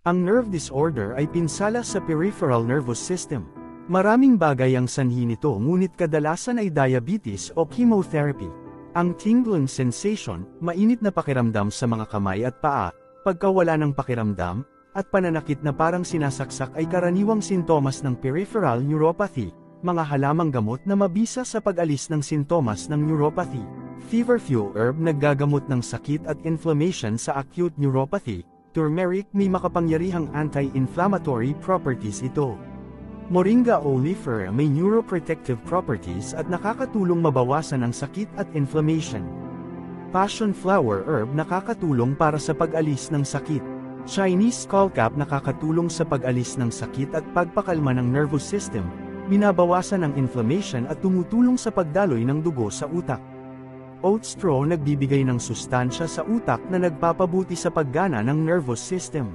Ang nerve disorder ay pinsala sa peripheral nervous system. Maraming bagay ang sanhi nito ngunit kadalasan ay diabetes o chemotherapy. Ang tingling sensation, mainit na pakiramdam sa mga kamay at paa, pagkawala ng pakiramdam, at pananakit na parang sinasaksak ay karaniwang sintomas ng peripheral neuropathy, mga halamang gamot na mabisa sa pag-alis ng sintomas ng neuropathy. Feverfew herb naggagamot ng sakit at inflammation sa acute neuropathy. Turmeric may makapangyarihang anti-inflammatory properties ito. Moringa oleifera may neuroprotective properties at nakakatulong mabawasan ang sakit at inflammation. Passion flower herb nakakatulong para sa pag-alis ng sakit. Chinese skullcap nakakatulong sa pag-alis ng sakit at pagpakalma ng nervous system, binabawasan ang inflammation at tumutulong sa pagdaloy ng dugo sa utak. Oat straw nagbibigay ng sustansya sa utak na nagpapabuti sa paggana ng nervous system.